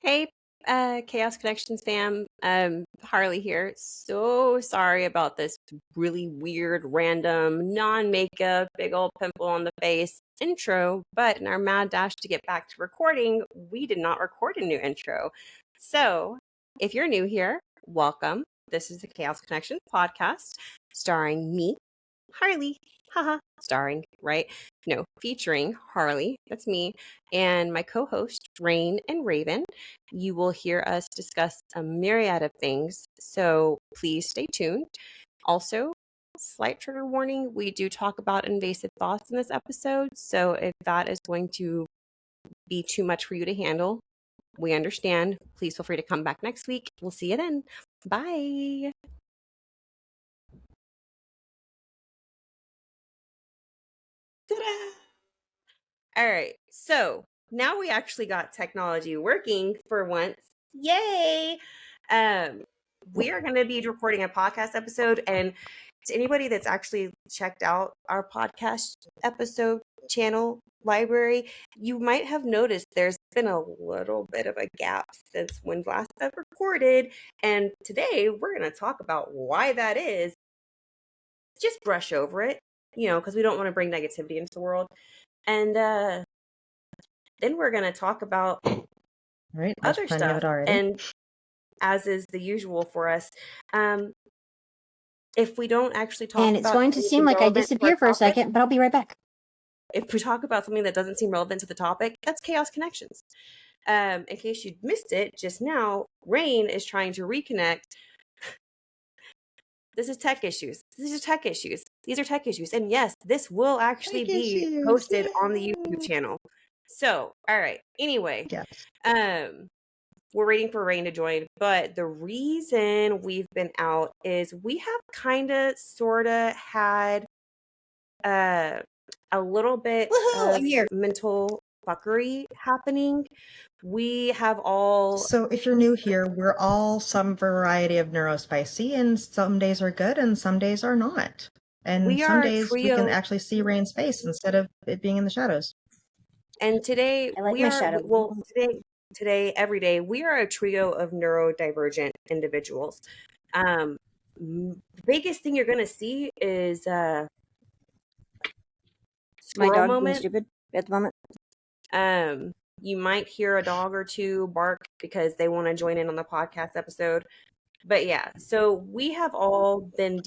Hey, Chaos Connections fam. Harley here. So sorry about this really weird, random, non-makeup, big old pimple on the face intro, but in our mad dash to get back to recording, we did not record a new intro. So, if you're new here, welcome. This is the Chaos Connections podcast starring me, Harley. Haha, starring, right? No, featuring Harley, that's me, and my co host, Rain and Raven. You will hear us discuss a myriad of things, so please stay tuned. Also, slight trigger warning, we do talk about invasive thoughts in this episode, so if that is going to be too much for you to handle, we understand. Please feel free to come back next week. We'll see you then. Bye. Ta-da! All right. So now we actually got technology working for once. Yay. Um, we are going to be recording a podcast episode. And to anybody that's actually checked out our podcast episode channel library, you might have noticed there's been a little bit of a gap since when last I've recorded. And today we're going to talk about why that is. Just brush over it, because we don't want to bring negativity into the world. And then we're going to talk about other stuff. And as is the usual for us, if we don't actually talk and it's going to seem like I disappear for a second, but I'll be right back. If we talk about something that doesn't seem relevant to the topic, that's Chaos Connections. In case you missed it just now, Rain is trying to reconnect. This is tech issues. These are tech issues. These are tech issues. And yes, this will actually be posted on the YouTube channel. So, all right. Anyway, we're waiting for Rain to join, but the reason we've been out is we have kind of, sort of had a little bit of mental fuckery happening. We have all... So if you're new here, we're all some variety of neurospicy, and some days are good and some days are not. And some days we can actually see Rain's face instead of it being in the shadows. And today today, every day, we are a trio of neurodivergent individuals. The biggest thing you're going to see is my dog being stupid at the moment. You might hear a dog or two bark because they want to join in on the podcast episode. But yeah, so we have all been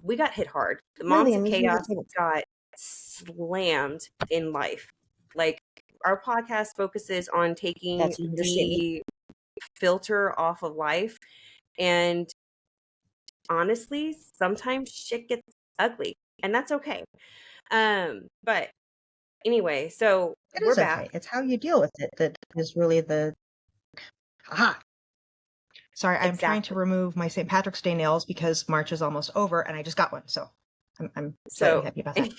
we got hit hard. The Moms of Chaos got slammed in life. Like, our podcast focuses on taking the filter off of life. And honestly, sometimes shit gets ugly, and that's okay. But anyway, so we're back. Okay. It's how you deal with it that is really the... Aha! Sorry, I'm trying to remove my St. Patrick's Day nails because March is almost over, and I just got one, so I'm so happy about that.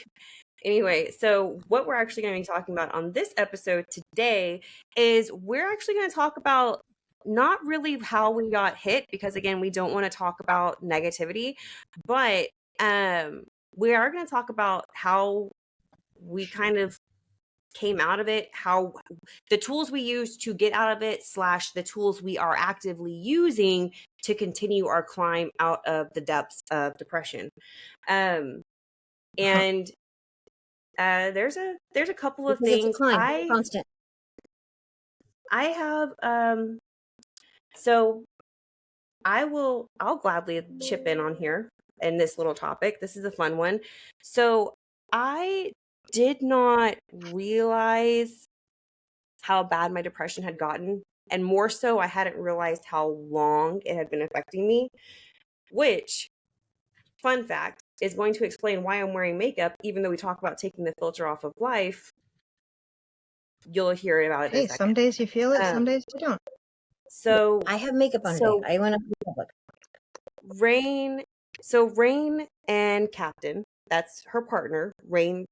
Anyway, so what we're actually going to be talking about on this episode today is we're actually going to talk about not really how we got hit, because again, we don't want to talk about negativity, but we are going to talk about how we kind of came out of it, how the tools we use to get out of it / the tools we are actively using to continue our climb out of the depths of depression. And there's a couple of things. Constant. I have so I'll gladly chip in on here in this little topic. This is a fun one. So I did not realize how bad my depression had gotten, and more so, I hadn't realized how long it had been affecting me, which, fun fact, is going to explain why I'm wearing makeup, even though we talk about taking the filter off of life. You'll hear about it in a second. Some days you feel it, some days you don't. So I have makeup on today. I went up in public. Rain and Captain, that's her partner. Rain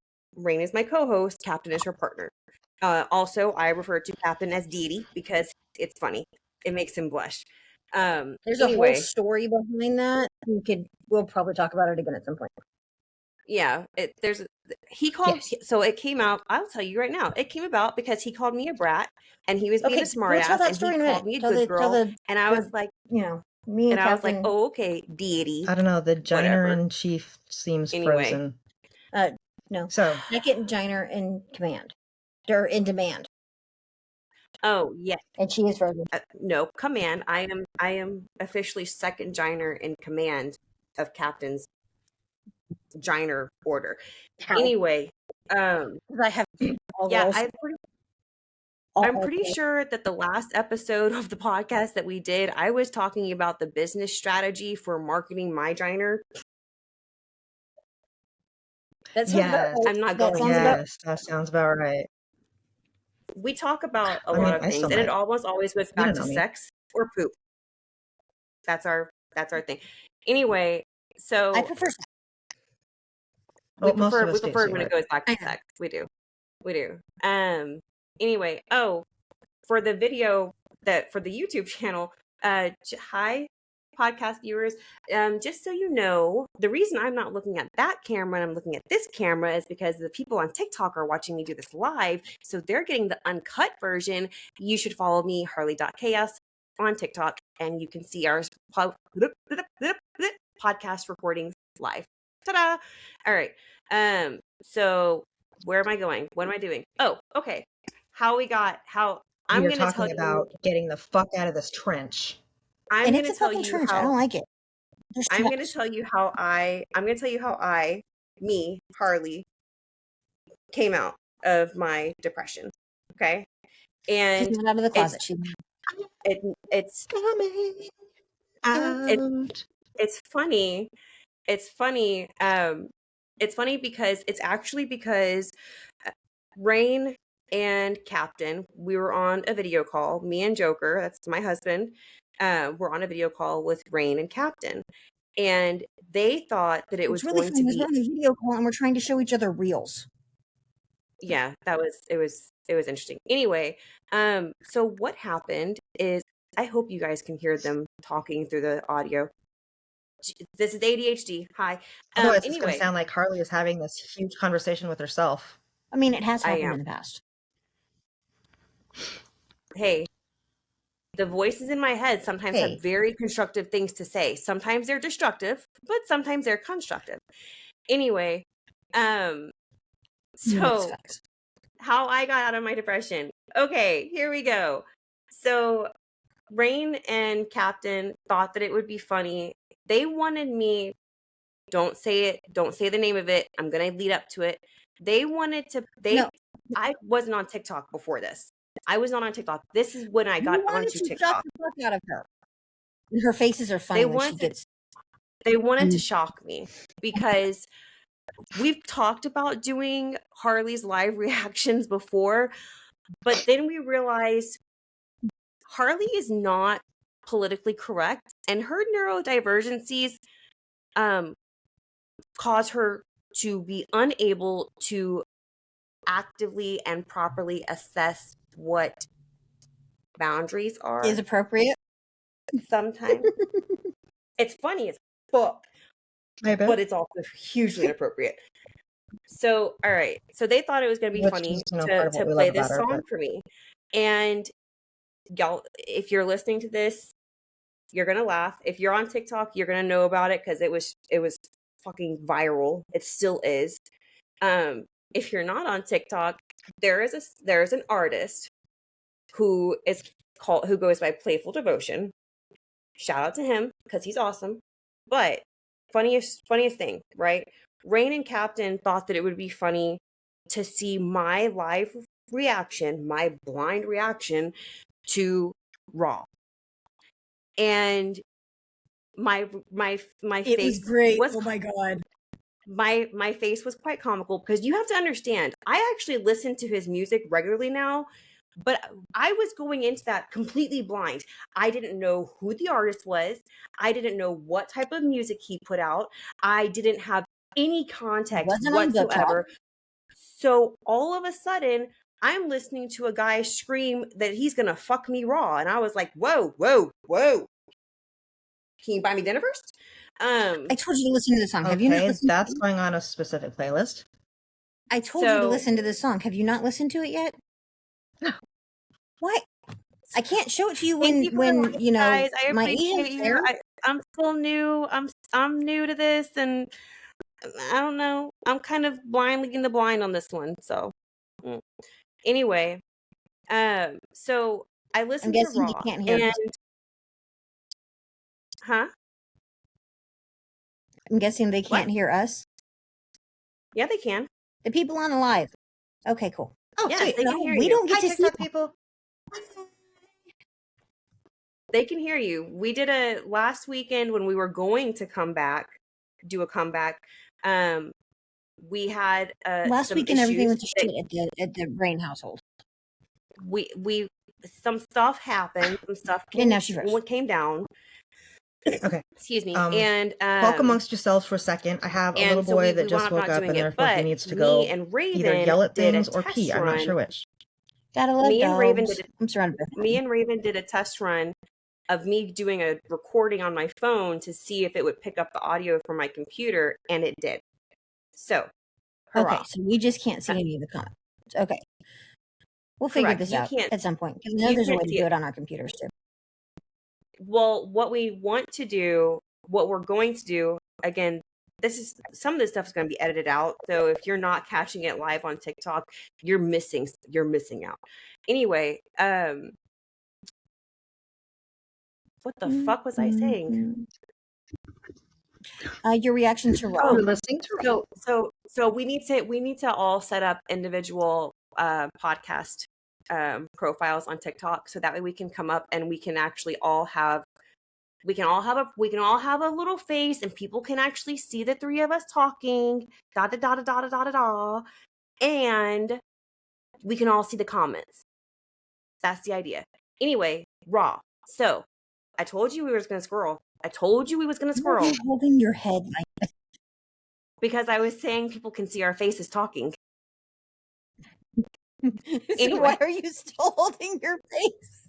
is my co-host. Captain is her partner. Also, I refer to Captain as Deity because it's funny. It makes him blush. There's a whole story behind that. We'll probably talk about it again at some point. Yeah, he called. Yes. So it came out. I'll tell you right now. It came about because he called me a brat, and he was being a we'll tell smartass, that and story he in a called minute. me a good girl, and I was like, me and Captain. oh, okay, deity. I don't know. The Jiner Whatever. in chief seems Anyway. frozen. No. So Second Jiner in command. Or in demand. Oh, yes. And she is frozen. No, command. I am officially second Jiner in command of Captain's Jiner order. How? Anyway, I have all yeah, roles. I'm pretty sure that the last episode of the podcast that we did, I was talking about the business strategy for marketing my Jiner. That's yes. I'm not going. Yes, that sounds about right. We talk about a lot of things, and it almost always goes back to sex or poop. That's our thing. Anyway, so I prefer. We prefer when it goes back to sex. We do. Anyway, for the video for the YouTube channel, hi podcast viewers. Just so you know, the reason I'm not looking at that camera and I'm looking at this camera is because the people on TikTok are watching me do this live, so they're getting the uncut version. You should follow me, Harley.chaos, on TikTok, and you can see our podcast recordings live. Ta-da! All right. So where am I going? What am I doing? Oh, okay. I'm going to tell you about getting the fuck out of this trench. I'm going to tell you trench. I don't like it. I'm going to tell you how me, Harley, came out of my depression. Okay. And she's not out of the closet. It's funny. It's funny. It's funny because it's actually because Rain and Captain, we were on a video call. Me and Joker, that's my husband, we're on a video call with Rain and Captain, and they thought that it was really going to be on a video call, and we're trying to show each other reels. Yeah, it was interesting. Anyway, so what happened is, I hope you guys can hear them talking through the audio. This is ADHD. Hi. Otherwise, it's going to sound like Harley is having this huge conversation with herself. I mean, it has happened in the past. Hey, the voices in my head sometimes have very constructive things to say. Sometimes they're destructive, but sometimes they're constructive. Anyway, so how I got out of my depression. Okay, here we go. So Rain and Captain thought that it would be funny. They wanted me, don't say it, don't say the name of it, I'm going to lead up to it. They wanted to, I wasn't on TikTok before this. I was not on TikTok. This is when I got onto TikTok. Shock the fuck out of her. And her faces are funny when she gets. They wanted to shock me because we've talked about doing Harley's live reactions before, but then we realized Harley is not politically correct, and her neurodivergencies cause her to be unable to actively and properly assess what boundaries are. Is appropriate. Sometimes. It's funny as fuck, but it's also hugely inappropriate. So, all right. So they thought it was going to be funny to play this song for me. And y'all, if you're listening to this, you're going to laugh. If you're on TikTok, you're going to know about it because it was fucking viral. It still is. If you're not on TikTok, there's an artist who goes by Playful Devotion. Shout out to him because he's awesome. But funniest thing, right? Rain and Captain thought that it would be funny to see my live reaction, my blind reaction to Raw. And my face was great. Oh my god. My face was quite comical because you have to understand, I actually listen to his music regularly now, but I was going into that completely blind. I didn't know who the artist was. I didn't know what type of music he put out. I didn't have any context whatsoever. So all of a sudden, I'm listening to a guy scream that he's going to fuck me raw. And I was like, whoa. Can you buy me dinner first? I told you to listen to the song. Have you not Okay, listened? that's going on a specific playlist. I told you to So- listen to the song. Have you not listened to it yet? No. Why? I can't show it to you Thank you for when reminding you know guys. I my appreciate agent's you. there. I'm still new. I'm new to this, and I don't know. I'm kind of blind leading the blind on this one. So, anyway, so I I'm listened to guessing Raw, you can't hear. and huh? I'm guessing they can't What? hear us. Yeah, they can. The people on the live. Okay, cool. Oh, Yes, sweet. they No, can hear we you. don't get Hi, to see. TikTok people. They can hear you. We did a last weekend when we were going to do a comeback. We had Last some weekend, everything issues. went to shit at the Brain household. We some stuff happened. Some stuff And now she froze. what came down. Okay. Excuse me. Talk And amongst yourselves for a second. I have a and little so boy we that wound just up woke not up doing and it. therefore he But needs to me go and Raven either yell at did a things or pee. test I'm not run. sure which. Gotta love Me and Raven dogs. did it. I'm surrounded by them. Me and Raven did a test run of me doing a recording on my phone to see if it would pick up the audio from my computer, and it did. So, hurrah. Okay, so we just can't see any of the comments. Okay. We'll figure Correct. this You out can't- at some point. Because I know you there's a can't way to see do it. it on our computers too. Well, what we want to do, what we're going to do, again, some of this stuff is going to be edited out. So if you're not catching it live on TikTok, you're missing out. Anyway, what the fuck was I saying? Your reaction to Raw. Oh, listening to So we need to all set up individual podcast profiles on TikTok, so that way we can come up and we can actually all have a little face, and people can actually see the three of us talking, da da da da da da da da, and we can all see the comments. That's the idea. Anyway, Raw. So I told you we was gonna squirrel. I told you we was gonna squirrel You're holding your head like because I was saying people can see our faces talking. So Anyway. why are you still holding your face?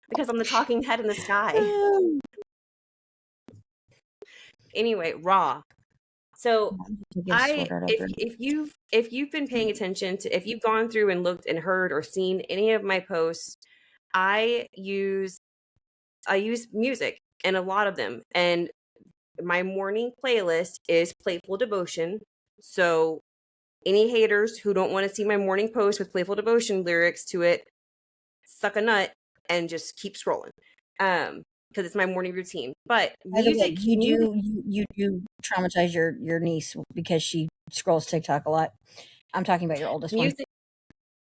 Because I'm the talking head in the sky. Anyway, Raw. So if you've been paying attention to, if you've gone through and looked and heard or seen any of my posts, I use music in a lot of them, and my morning playlist is Playful Devotion. So any haters who don't want to see my morning post with Playful Devotion lyrics to it, suck a nut and just keep scrolling. Because it's my morning routine. But music, you do traumatize your niece because she scrolls TikTok a lot. I'm talking about your oldest one.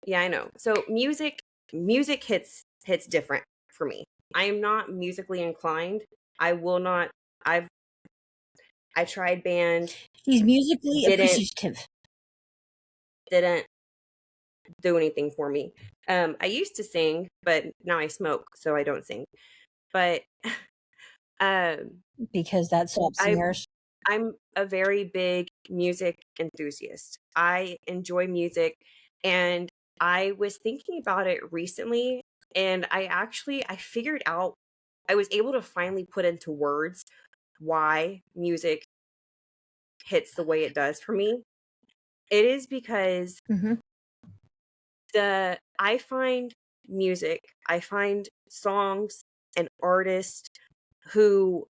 Yeah, I know. So music hits different for me. I am not musically inclined. I tried band. She's musically appreciative. Didn't do anything for me. I used to sing, but now I smoke, so I don't sing. But because that stops singers. I'm a very big music enthusiast. I enjoy music, and I was thinking about it recently, and I figured out, I was able to finally put into words why music hits the way it does for me. It is because I find music, I find songs and artists who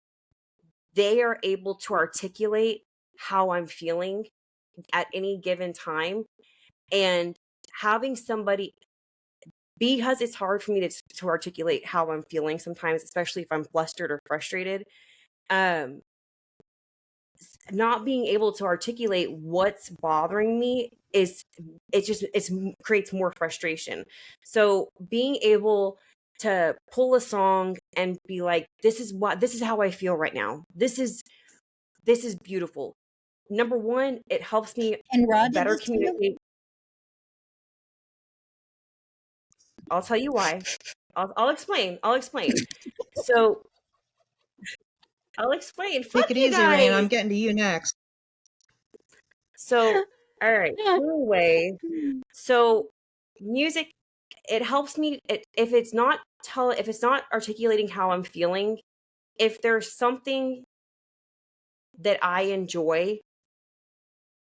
they are able to articulate how I'm feeling at any given time, and having somebody, because it's hard for me to articulate how I'm feeling sometimes, especially if I'm flustered or frustrated, not being able to articulate what's bothering me creates more frustration. So being able to pull a song and be like, this is how I feel right now. This is beautiful. Number one, it helps me better communicate. I'll tell you why. I'll explain. So I'll explain. Take it easy, Rain. I'm getting to you next. So, all right. Anyway, so music, it helps me. If it's not articulating how I'm feeling, if there's something that I enjoy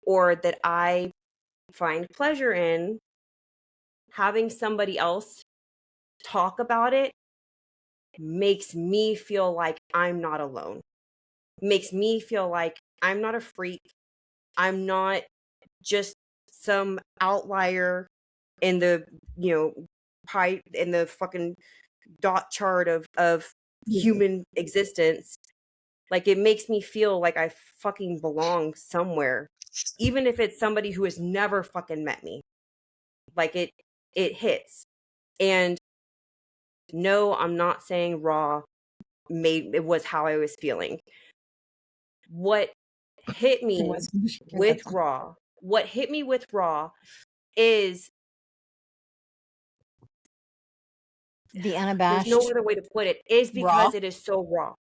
or that I find pleasure in, having somebody else talk about it makes me feel like I'm not alone. Makes me feel like I'm not a freak. I'm not just some outlier in the, pie in the fucking dot chart of human existence. Like, it makes me feel like I fucking belong somewhere, even if it's somebody who has never fucking met me. Like, it hits. And no, I'm not saying Raw it was how I was feeling. What hit me with Raw is the unabashed. There's no other way to put it. Is because it is so raw.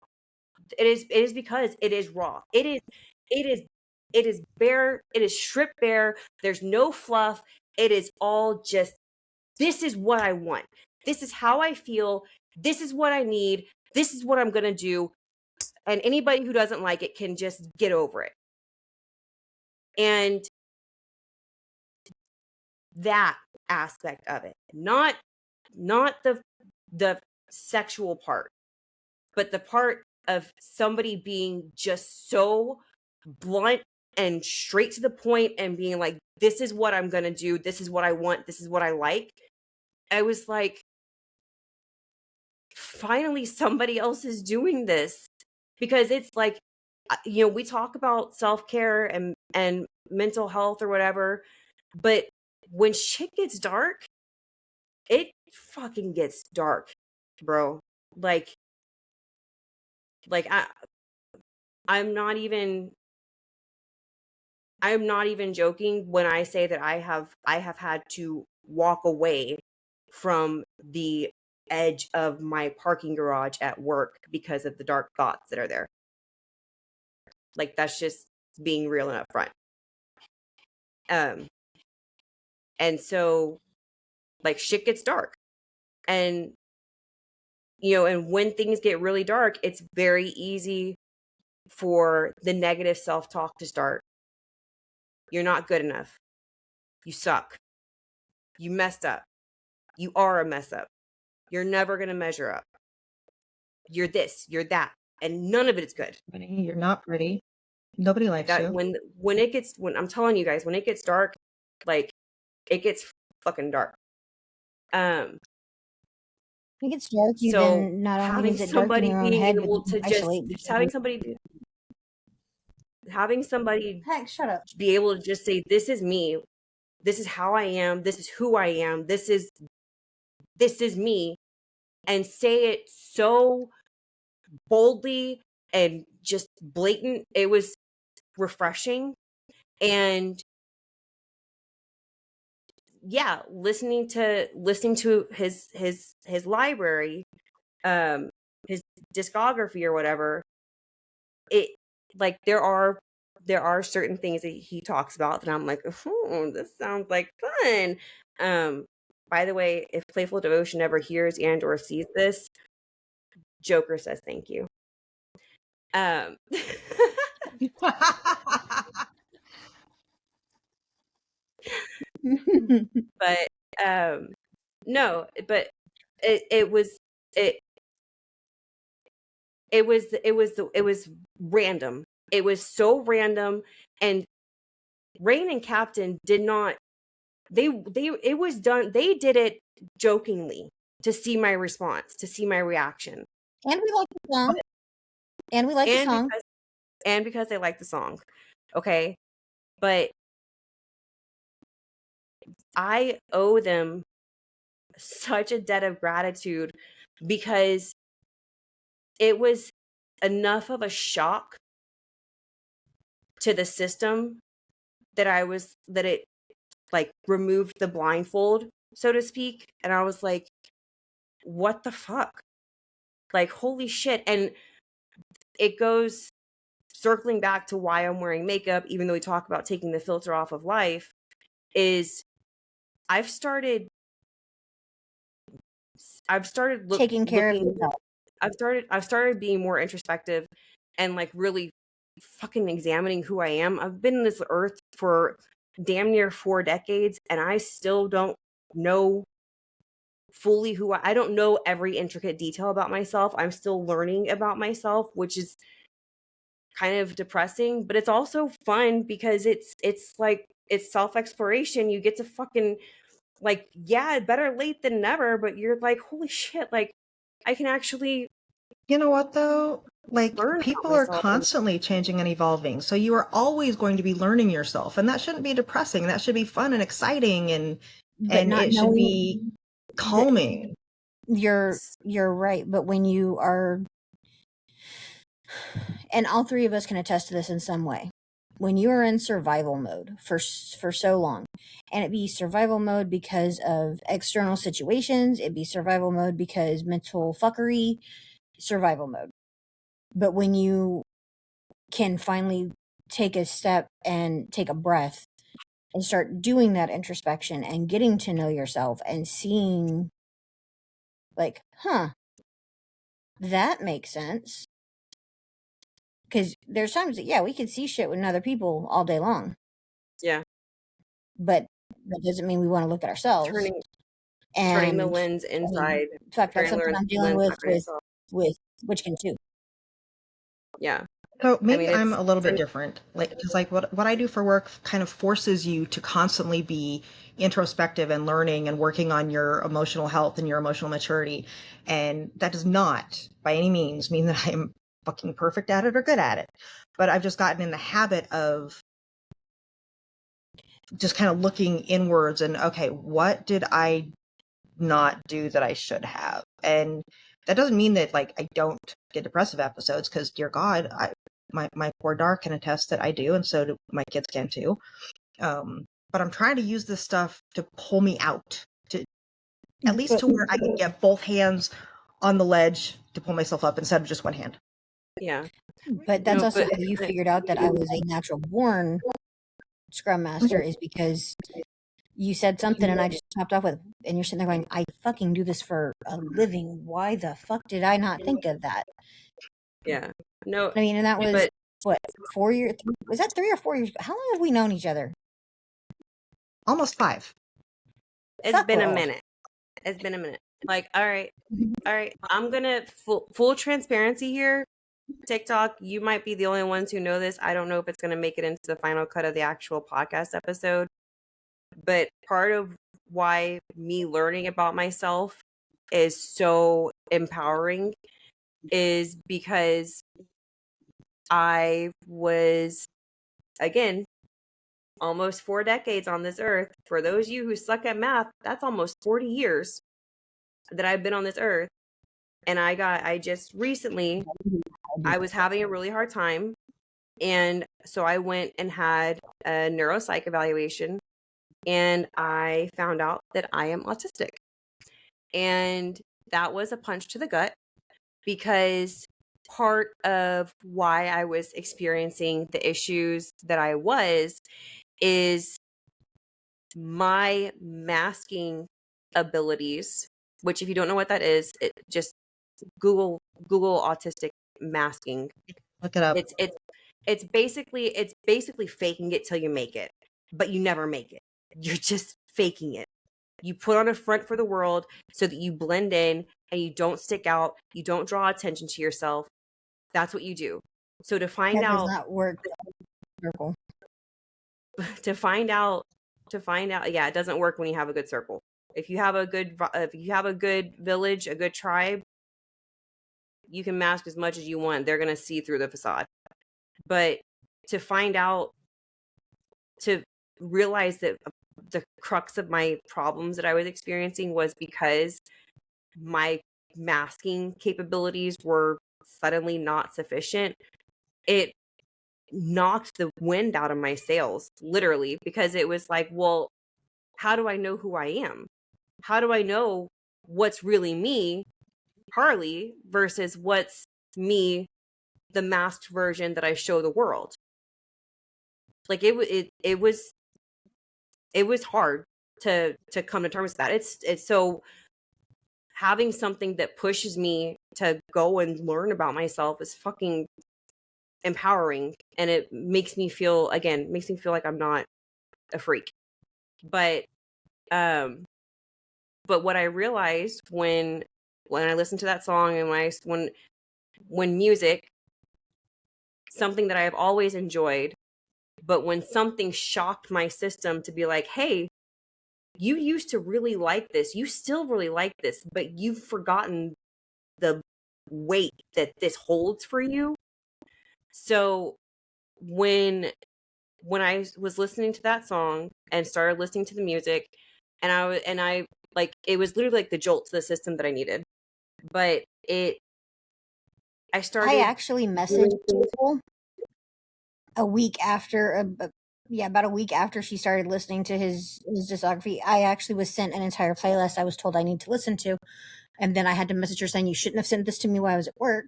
It is because it is raw. It is bare. It is stripped bare. There's no fluff. It is all just, this is what I want. This is how I feel. This is what I need. This is what I'm going to do. And anybody who doesn't like it can just get over it. And that aspect of it, not the sexual part, but the part of somebody being just so blunt and straight to the point and being like, this is what I'm going to do. This is what I want. This is what I like. I was like, finally, somebody else is doing this. Because it's like, we talk about self-care and mental health or whatever, but when shit gets dark, it fucking gets dark, bro. Like I'm not even joking when I say that I have had to walk away from the edge of my parking garage at work because of the dark thoughts that are there. Like, that's just being real and upfront. And so, like, shit gets dark. And, and when things get really dark, it's very easy for the negative self-talk to start. You're not good enough. You suck. You messed up. You are a mess up. You're never going to measure up. You're this, you're that. And none of it is good. You're not pretty. Nobody likes you. When I'm telling you guys, when it gets dark, like, it gets fucking dark. When it gets dark, you then not only is it dark in your own head, but having somebody heck, shut up. Be able to just say, this is me, this is how I am, this is who I am, this is me, and say it so boldly and just blatant. It was refreshing. And yeah, listening to his library, his discography or whatever, it, like, there are certain things that he talks about that I'm like, oh, this sounds like fun. By the way, if Playful Devotion ever hears and or sees this, Joker says thank you. But no, but it was random. It was so random. And Rain and Captain did not, it was done, they did it jokingly to see my response, to see my reaction. And we like the song. Because they like the song. Okay. But I owe them such a debt of gratitude, because it was enough of a shock to the system that it like removed the blindfold, so to speak. And I was like, what the fuck? Like, holy shit. And it goes circling back to why I'm wearing makeup, even though we talk about taking the filter off of life, is I've started taking care of yourself. I've started being more introspective and like really fucking examining who I am. I've been on this earth for damn near 4 decades, and I still don't know fully who I don't know every intricate detail about myself. I'm still learning about myself, which is kind of depressing, but it's also fun because it's like it's self-exploration. You get to fucking like, yeah, better late than never, but you're like, holy shit, like I can actually You know what though? Like, learn about people are myself. And constantly changing and evolving. So you are always going to be learning yourself. And that shouldn't be depressing. That should be fun and exciting, But not it should knowing be calming. you're right. But when you are, and all three of us can attest to this in some way, when you are in survival mode for so long, and it be survival mode because of external situations, it be survival mode because mental fuckery, survival mode. But when you can finally take a step and take a breath and start doing that introspection and getting to know yourself and seeing, like, that makes sense. Because there's times that, yeah, we can see shit with other people all day long. yeah, But that doesn't mean we want to look at ourselves. turning the lens inside. Fuck, that's something I'm dealing with Witchkin too. Yeah. So maybe I mean, I'm a little bit different. Like, because like what I do for work kind of forces you to constantly be introspective and learning and working on your emotional health and your emotional maturity. And that does not by any means mean that I'm fucking perfect at it or good at it. But I've just gotten in the habit of just kind of looking inwards and, okay, what did I not do that I should have? And that doesn't mean that like I don't get depressive episodes, because dear God, my poor Dar can attest that I do, and so do my kids can too. But I'm trying to use this stuff to pull me out, to at least to where I can get both hands on the ledge to pull myself up instead of just one hand. Yeah. But that's also how you figured out that I was a natural born Scrum Master, is because you said something and I just topped off with, and you're sitting there going, I fucking do this for a living. Why the fuck did I not think of that? Yeah. No. I mean, and that was, what, 4 years? Was that 3 or 4 years? How long have we known each other? Almost 5. It's been a minute. It's been a minute. Like, all right. I'm gonna full transparency here. TikTok, you might be the only ones who know this. I don't know if it's gonna make it into the final cut of the actual podcast episode. But part of why me learning about myself is so empowering is because I was, again, almost 4 decades on this earth. For those of you who suck at math, that's almost 40 years that I've been on this earth. And I just recently, I was having a really hard time. And so I went and had a neuropsych evaluation, and I found out that I am autistic. And that was a punch to the gut, because part of why I was experiencing the issues that I was is my masking abilities, which, if you don't know what that is, just Google autistic masking. Look it up. It's basically faking it till you make it, but you never make it. You're just faking it. You put on a front for the world so that you blend in and you don't stick out. You don't draw attention to yourself. That's what you do. So to find out, does not work. to find out, yeah, it doesn't work when you have a good circle. If you have a good village, a good tribe, you can mask as much as you want. They're going to see through the facade. But to find out, to realize that the crux of my problems that I was experiencing was because my masking capabilities were suddenly not sufficient, it knocked the wind out of my sails, literally, because it was like, well, how do I know who I am? How do I know what's really me, Harley, versus what's me, the masked version that I show the world? Like it was hard to come to terms with that. It's so, having something that pushes me to go and learn about myself is fucking empowering, and it makes me feel like I'm not a freak. But what I realized when I listened to that song, and when music, something that I've always enjoyed, but when something shocked my system to be like, hey, you used to really like this, you still really like this, but you've forgotten the weight that this holds for you. So when I was listening to that song and started listening to the music, and I like, it was literally like the jolt to the system that I needed. But I started. I actually messaged people a week after, about a week after she started listening to his discography. I actually was sent an entire playlist I was told I need to listen to, and then I had to message her saying, you shouldn't have sent this to me while I was at work.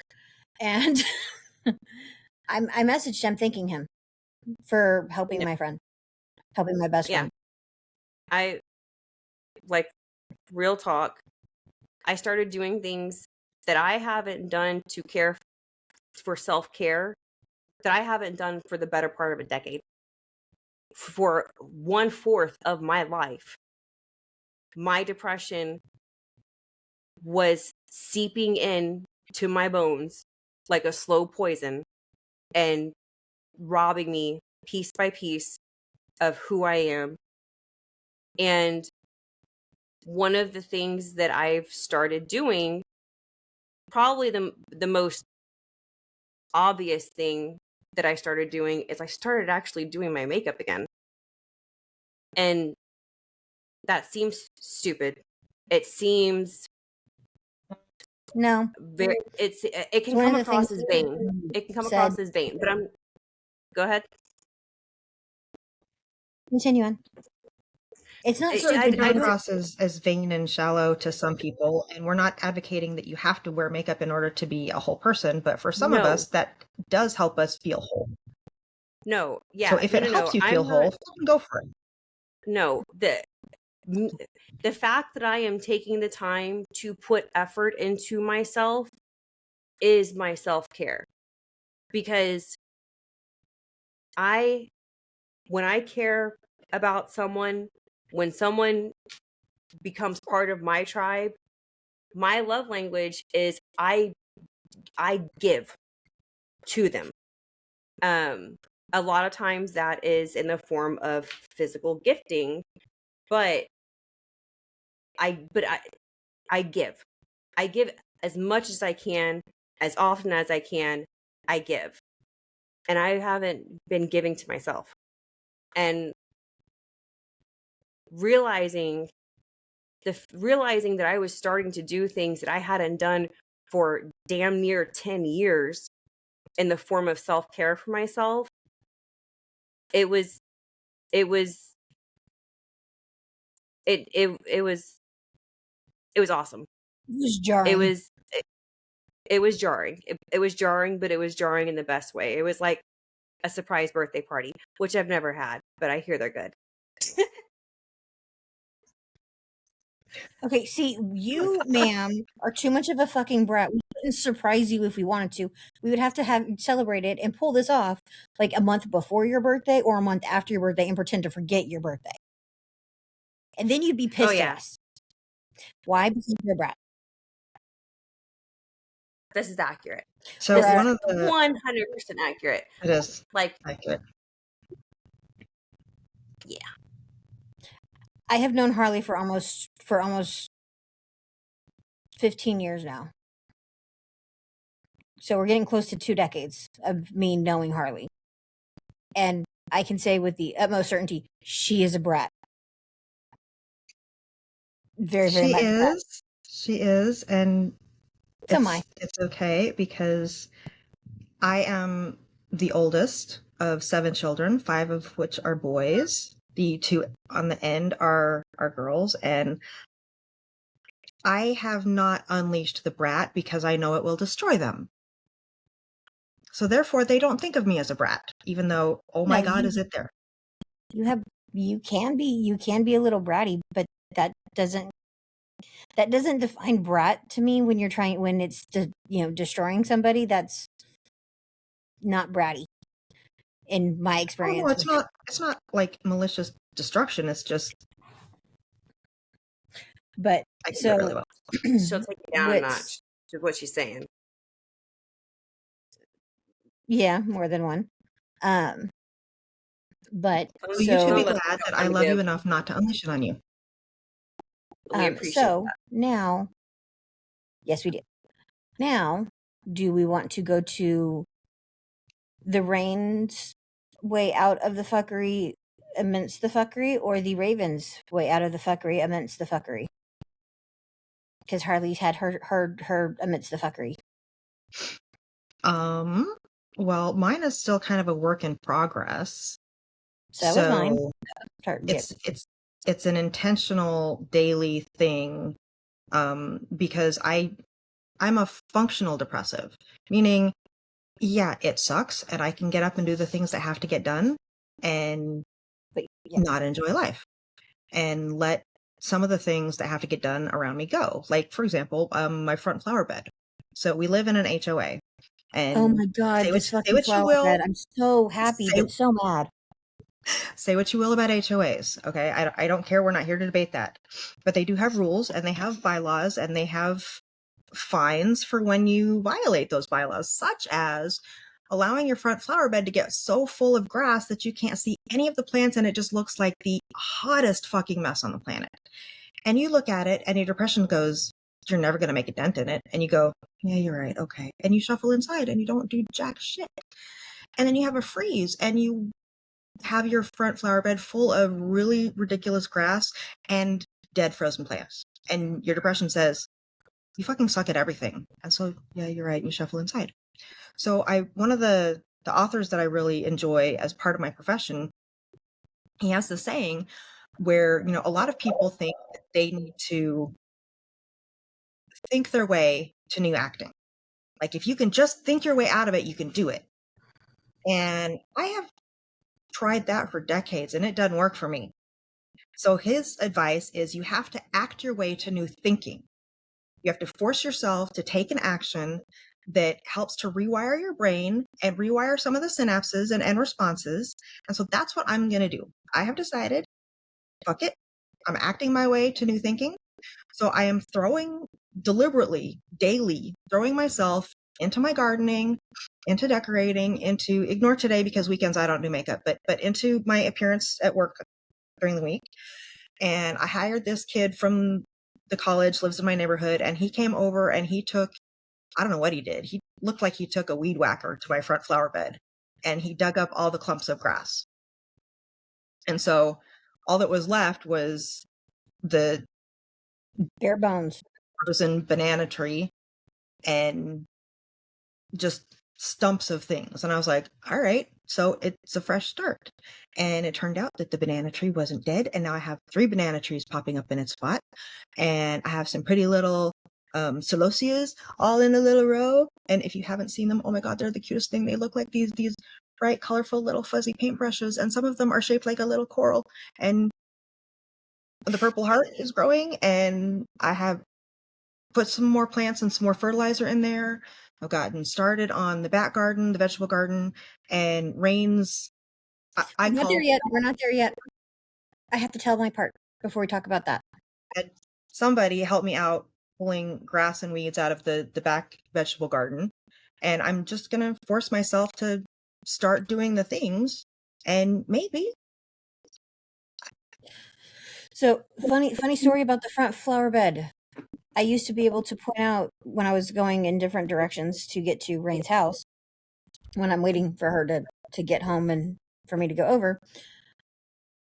And I messaged him thanking him for helping my friend, helping my best friend. I, like, real talk, I started doing things that I haven't done to care for self-care, that I haven't done for the better part of a decade. For 1/4 of my life, my depression was seeping in to my bones like a slow poison and robbing me piece by piece of who I am. And one of the things that I've started doing, probably the most obvious thing that I started doing, is I started actually doing my makeup again. And that seems stupid. It seems no. It can come across as vain. It can come across as vain. But go ahead. Continue on. It's not stupid. It can come across as vain and shallow to some people, and we're not advocating that you have to wear makeup in order to be a whole person, but for some of us, that does help us feel whole. No, yeah. So if it helps you feel whole, go for it. No, the fact that I am taking the time to put effort into myself is my self-care. Because when I care about someone, when someone becomes part of my tribe, my love language is I give to them. A lot of times that is in the form of physical gifting, but I give. I give as much as I can, as often as I can. I give. And I haven't been giving to myself. And realizing that I was starting to do things that I hadn't done for damn near 10 years in the form of self-care for myself, it was awesome. It was jarring. It was jarring. It was jarring, but it was jarring in the best way. It was like a surprise birthday party, which I've never had, but I hear they're good. Okay, see, you, ma'am, are too much of a fucking brat. We couldn't surprise you if we wanted to. We would have to celebrate it and pull this off like a month before your birthday or a month after your birthday and pretend to forget your birthday. And then you'd be pissed at us. Why? Because you're a brat. This is accurate. So this one is of the 100% accurate. It is like accurate. Yeah. I have known Harley for almost 15 years now. So we're getting close to 2 decades of me knowing Harley. And I can say with the utmost certainty, she is a brat. Very, very much. She is, and so am I. It's okay because I am the oldest of 7 children, 5 of which are boys. The 2 on the end are girls, and I have not unleashed the brat because I know it will destroy them. So therefore, they don't think of me as a brat, even though, oh my God, is it there? You can be a little bratty, but that doesn't define brat to me when it's destroying somebody. That's not bratty in my Oh experience. no, it's not. It's not like malicious destruction. It's just. But I can do it really well. She'll take you down a notch. Is what she's saying. Yeah, more than one. But you should be glad that I love you enough not to unleash it on you. We appreciate so that. now, yes, we do. Now, do we want to go to the Rain's way out of the fuckery amidst the fuckery, or the Raven's way out of the fuckery amidst the fuckery? Because Harley's had her amidst the fuckery. Well, mine is still kind of a work in progress. So that was mine. It's an intentional daily thing, because I'm a functional depressive, meaning, yeah, it sucks, and I can get up and do the things that have to get done, and not enjoy life, and let some of the things that have to get done around me go. Like, for example, my front flower bed. So we live in an HOA. And oh my god, this fucking flower bed. I'm so happy, but so mad. Say what you will about HOAs, okay? I don't care. We're not here to debate that. But they do have rules, and they have bylaws, and they have fines for when you violate those bylaws, such as allowing your front flower bed to get so full of grass that you can't see any of the plants, and it just looks like the hottest fucking mess on the planet. And you look at it, and your depression goes, you're never going to make a dent in it. And you go, yeah, you're right, okay. And you shuffle inside, and you don't do jack shit. And then you have a freeze, and you have your front flower bed full of really ridiculous grass and dead frozen plants. And your depression says, you fucking suck at everything. And so, yeah, you're right, you shuffle inside. So one of the authors that I really enjoy as part of my profession, he has this saying where, a lot of people think that they need to think their way to new acting. Like, if you can just think your way out of it, you can do it. And I have tried that for decades, and it doesn't work for me. So his advice is you have to act your way to new thinking. You have to force yourself to take an action that helps to rewire your brain and rewire some of the synapses and responses. And so that's what I'm going to do. I have decided, fuck it. I'm acting my way to new thinking. So I am deliberately, daily, throwing myself into my gardening, into decorating, into, ignore today because weekends I don't do makeup, but into my appearance at work during the week. And I hired this kid from the college, lives in my neighborhood, and he came over and he took, I don't know what he did. He looked like he took a weed whacker to my front flower bed, and he dug up all the clumps of grass. And so all that was left was the bare bones frozen banana tree and just stumps of things. And I was like, all right, so it's a fresh start. And it turned out that the banana tree wasn't dead. And now I have 3 banana trees popping up in its spot. And I have some pretty little celosias all in a little row. And if you haven't seen them, oh my God, they're the cutest thing. They look like these bright, colorful little fuzzy paintbrushes. And some of them are shaped like a little coral. And the purple heart is growing. And I have put some more plants and some more fertilizer in there. I've gotten started on the back garden, the vegetable garden, and Rain's. We're not there yet. We're not there yet. I have to tell my part before we talk about that. Somebody help me out pulling grass and weeds out of the back vegetable garden. And I'm just going to force myself to start doing the things, and maybe. So funny story about the front flower bed. I used to be able to point out when I was going in different directions to get to Rain's house, when I'm waiting for her to get home and for me to go over.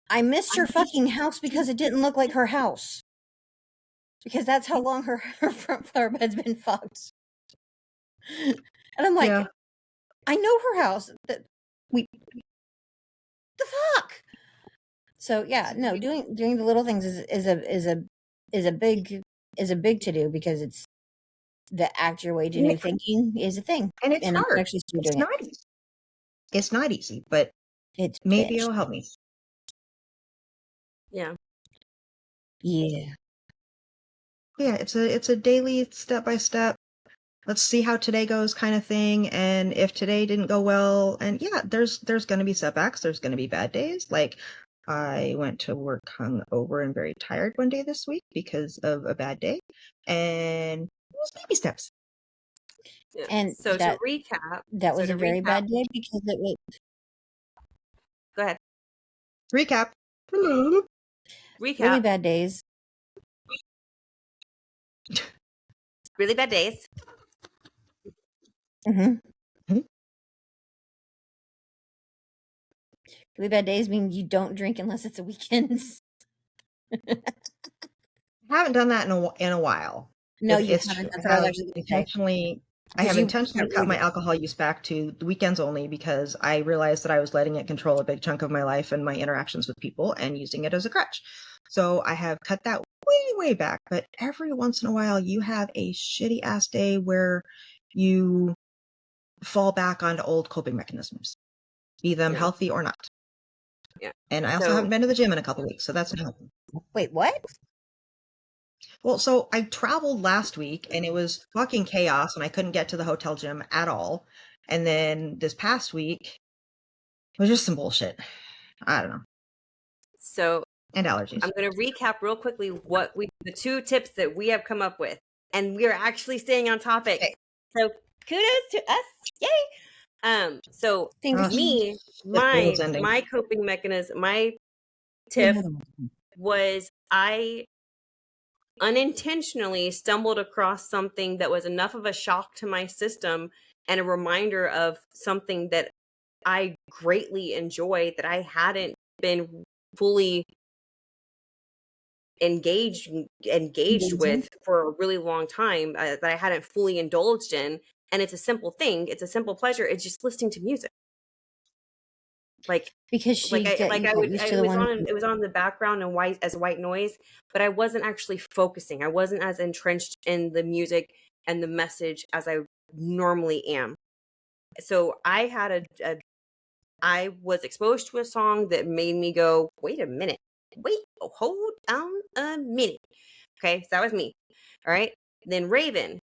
I missed her fucking house because it didn't look like her house. Because that's how long her front flower bed's been fucked. And I'm like, yeah. I know her house. The fuck? So yeah, no, doing the little things is a big to do, because it's the act your way to new thinking is a thing, and it's hard. It's not easy. It's not easy, but maybe it'll help me. Yeah. Yeah. Yeah, it's a daily step by step let's see how today goes kind of thing. And if today didn't go well, and yeah, there's going to be setbacks. There's going to be bad days. Like I went to work hungover and very tired one day this week because of a bad day, and it was baby steps. Yeah. And so to recap, that was a very bad day because it was. Go ahead. Recap. Really bad days. Really bad days. Mm-hmm. Really bad days mean you don't drink unless it's a weekend. I haven't done that in a while. No, you haven't. That's what I was actually intentionally. I have intentionally cut my alcohol use back to the weekends only because I realized that I was letting it control a big chunk of my life and my interactions with people and using it as a crutch. So I have cut that way back. But every once in a while, you have a shitty ass day where you fall back onto old coping mechanisms, be them healthy or not. Yeah. And I also haven't been to the gym in a couple weeks, so that's not helping. Wait, what? Well, so I traveled last week and it was fucking chaos and I couldn't get to the hotel gym at all. And then this past week it was just some bullshit. I don't know. So, and allergies. I'm going to recap real quickly the 2 tips that we have come up with, and we are actually staying on topic. Okay. So, kudos to us. Yay. So me, my coping mechanism, my tip was I unintentionally stumbled across something that was enough of a shock to my system and a reminder of something that I greatly enjoy that I hadn't been fully engaged with for a really long time, that I hadn't fully indulged in. And it's a simple thing. It's a simple pleasure. It's just listening to music. Like, because it was on the background and as white noise, but I wasn't actually focusing. I wasn't as entrenched in the music and the message as I normally am. So I had I was exposed to a song that made me go, wait a minute, hold on a minute. Okay, so that was me. All right. Then Raven,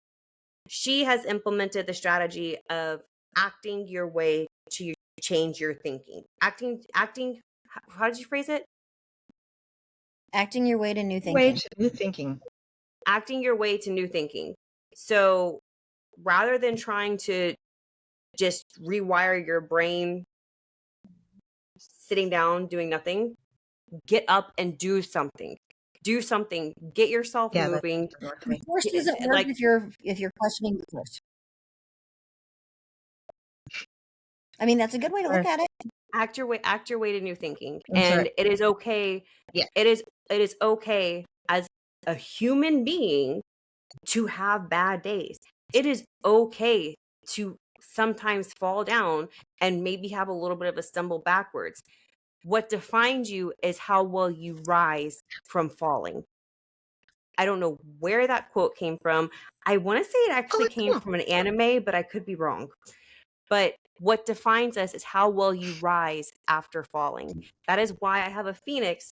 she has implemented the strategy of acting your way to change your thinking. Acting, how did you phrase it? Acting your way to new thinking. Acting your way to new thinking. So rather than trying to just rewire your brain sitting down doing nothing, get up and do something. Get yourself moving. Force doesn't work if you're questioning the force. I mean, that's a good way to look at it. Act your way to new thinking. And it is okay. Yeah. It is okay as a human being to have bad days. It is okay to sometimes fall down and maybe have a little bit of a stumble backwards. What defines you is how well you rise from falling. I don't know where that quote came from. I want to say it actually came from an anime, but I could be wrong. But what defines us is how well you rise after falling. That is why I have a phoenix,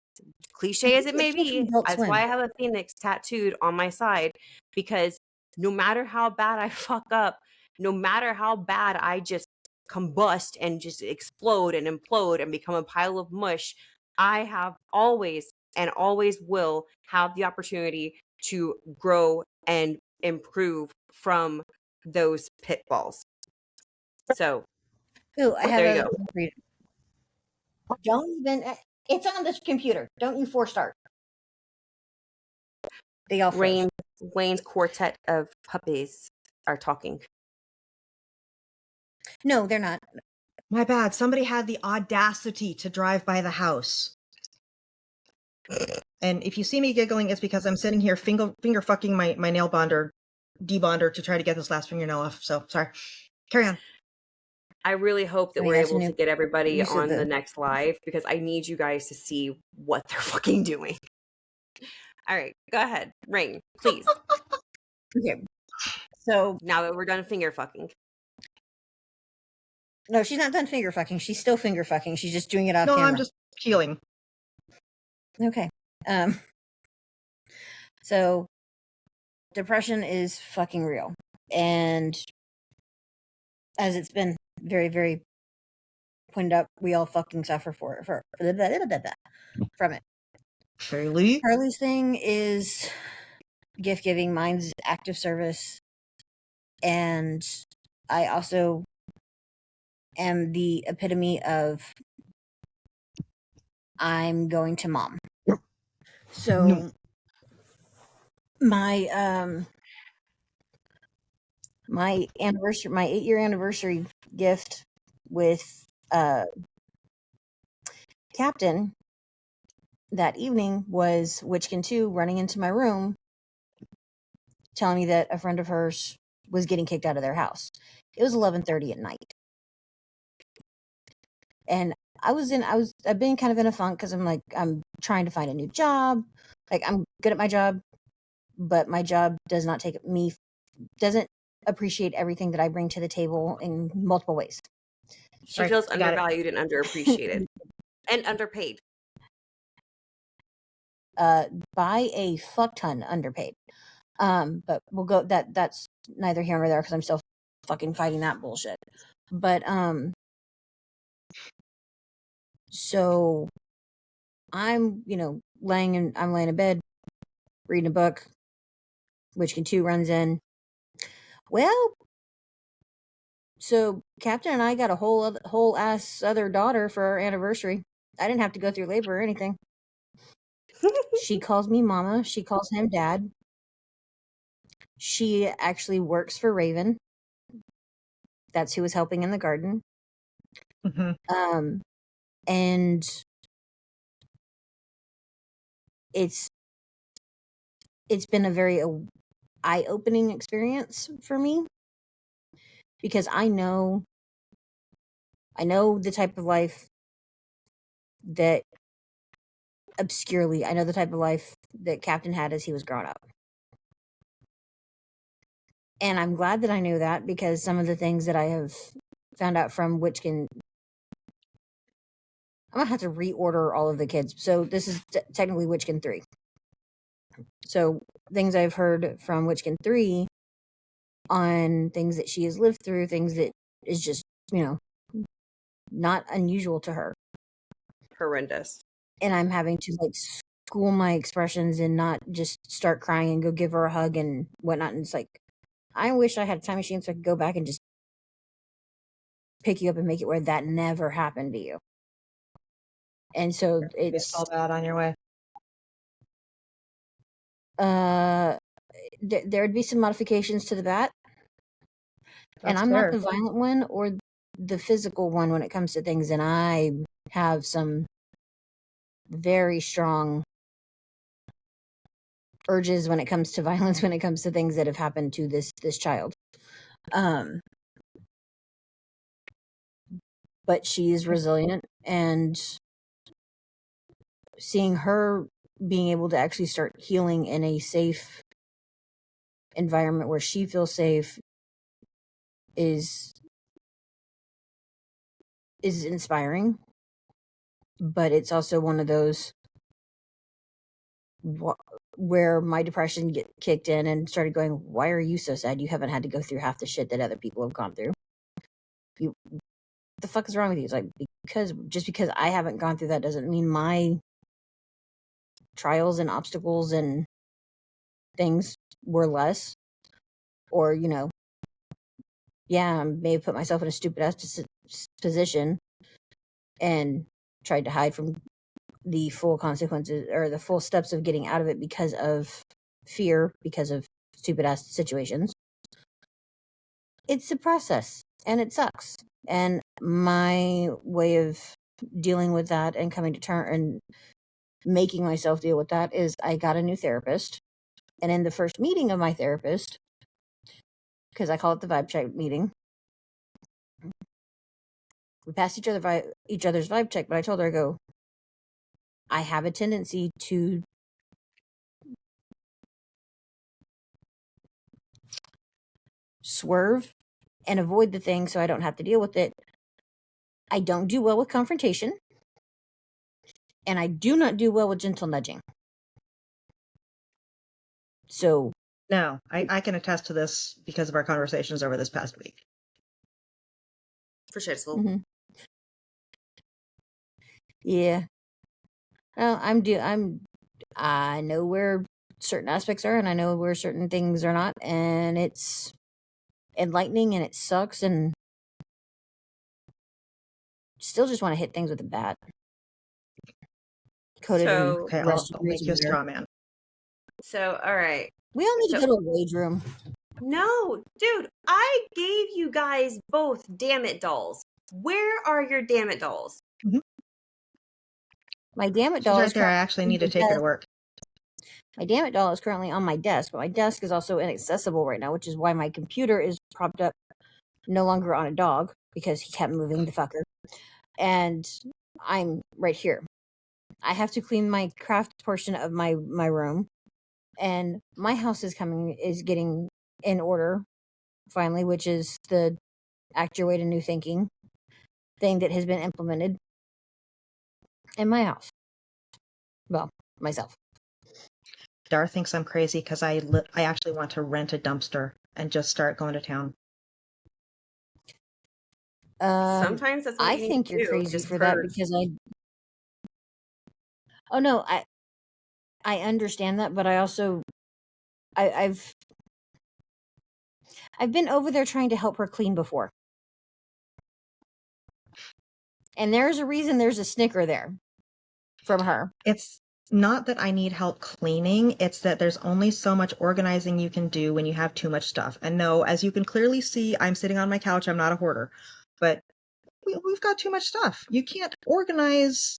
cliche as it may be, that's why I have a phoenix tattooed on my side, because no matter how bad I fuck up, no matter how bad I just combust and just explode and implode and become a pile of mush, I have always and always will have the opportunity to grow and improve from those pitfalls. So, I have there you go. Don't even. It's on this computer. Don't you force start. They all Wayne's quartet of puppies are talking. No, they're not. My bad. Somebody had the audacity to drive by the house. And if you see me giggling, it's because I'm sitting here finger fucking my nail bonder, debonder to try to get this last fingernail off. So sorry. Carry on. I really hope that we're able to get everybody on the next live, because I need you guys to see what they're fucking doing. All right, go ahead. Ring, please. Okay. So now that we're done finger fucking. No, she's not done finger fucking. She's still finger fucking. She's just doing it off camera. No, I'm just healing. Okay. So depression is fucking real. And as it's been very, very pointed out, we all fucking suffer from it. Shaylee? Harley's thing is gift giving, mine's active service. And I also am the epitome of I'm going to mom. So my my 8-year anniversary gift with Captain that evening was Witchkin 2 running into my room telling me that a friend of hers was getting kicked out of their house. It was 11:30 at night. And I've been kind of in a funk because I'm trying to find a new job. Like, I'm good at my job, but my job doesn't appreciate everything that I bring to the table in multiple ways. She feels undervalued and underappreciated and underpaid. By a fuck ton underpaid. But we'll go that's neither here nor there because I'm still fucking fighting that bullshit. But so I'm laying in bed reading a book. Witchkin 2 runs in. Well, so Captain and I got a whole ass other daughter for our anniversary. I didn't have to go through labor or anything. She calls me mama. She calls him dad. She actually works for Raven. That's who was helping in the garden. Mm-hmm. And it's been a very eye-opening experience for me because I know the type of life that I know the type of life that Captain had as he was growing up. And I'm glad that I knew that because some of the things that I have found out from Witchkin, I'm gonna have to reorder all of the kids. So this is technically Witchkin 3. So things I've heard from Witchkin 3 on things that she has lived through, things that is just, not unusual to her. Horrendous. And I'm having to school my expressions and not just start crying and go give her a hug and whatnot. And it's like, I wish I had a time machine so I could go back and just pick you up and make it where that never happened to you. And so it's all bad on your way. There'd be some modifications to the bat. And I'm not the violent one or the physical one when it comes to things, and I have some very strong urges when it comes to violence, when it comes to things that have happened to this child. But she is resilient, and seeing her being able to actually start healing in a safe environment where she feels safe is inspiring. But it's also one of those where my depression kicked in and started going, why are you so sad? You haven't had to go through half the shit that other people have gone through. What the fuck is wrong with you? It's like, because I haven't gone through that doesn't mean my trials and obstacles and things were less. Or, I may have put myself in a stupid ass position and tried to hide from the full consequences or the full steps of getting out of it because of fear, because of stupid ass situations. It's a process and it sucks. And my way of dealing with that and coming to terms and making myself deal with that is I got a new therapist. And in the first meeting of my therapist, because I call it the vibe check meeting, we passed each other's vibe check, but I told her, I have a tendency to swerve and avoid the thing so I don't have to deal with it. I don't do well with confrontation, and I do not do well with gentle nudging. So No, I can attest to this because of our conversations over this past week. For sure. Mm-hmm. Yeah. Well, I know where certain aspects are, and I know where certain things are not, and it's enlightening, and it sucks, and still just want to hit things with a bat. Coated in Okay, rusty I'll make you a grease straw man. So, all right. We all need to go to a rage room. No, dude, I gave you guys both damn it dolls. Where are your damn it dolls? My damn it She's doll right is there. I actually need to take her to work. My damn it doll is currently on my desk, but my desk is also inaccessible right now, which is why my computer is propped up no longer on a dog because he kept moving the fucker. And I'm right here. I have to clean my craft portion of my room, and my house is getting in order finally, which is the Act Your Way to New Thinking thing that has been implemented in my house. Well, myself. Dar thinks I'm crazy because I actually want to rent a dumpster and just start going to town. Sometimes that's what I you need think to you're do, crazy just for that purge. because oh no, I understand that, but I also I've been over there trying to help her clean before. And there's a reason there's a snicker there from her. It's not that I need help cleaning, it's that there's only so much organizing you can do when you have too much stuff. And no, as you can clearly see, I'm sitting on my couch, I'm not a hoarder. But we've got too much stuff. You can't organize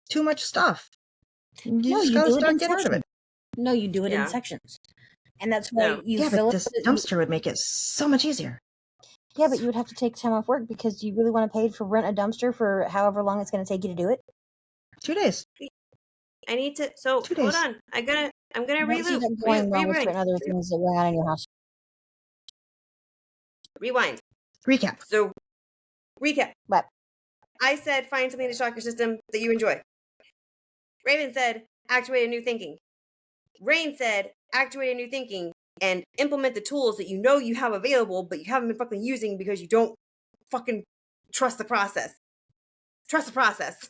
too much stuff. You just gotta start getting rid of it. No, you do it in sections. And that's why yeah, but this dumpster would make it so much easier. Yeah, but you would have to take time off work because you really want to pay for rent a dumpster for however long it's going to take you to do it. 2 days. I need to. So 2 hold days. on. I'm gonna reloop. Going wrong with certain other things that went on in your house. Rewind. Recap. So, recap. What? I said find something to shock your system that you enjoy. Raven said activate a new thinking. Rain said activate a new thinking and implement the tools that you know you have available, but you haven't been fucking using because you don't fucking trust the process. Trust the process.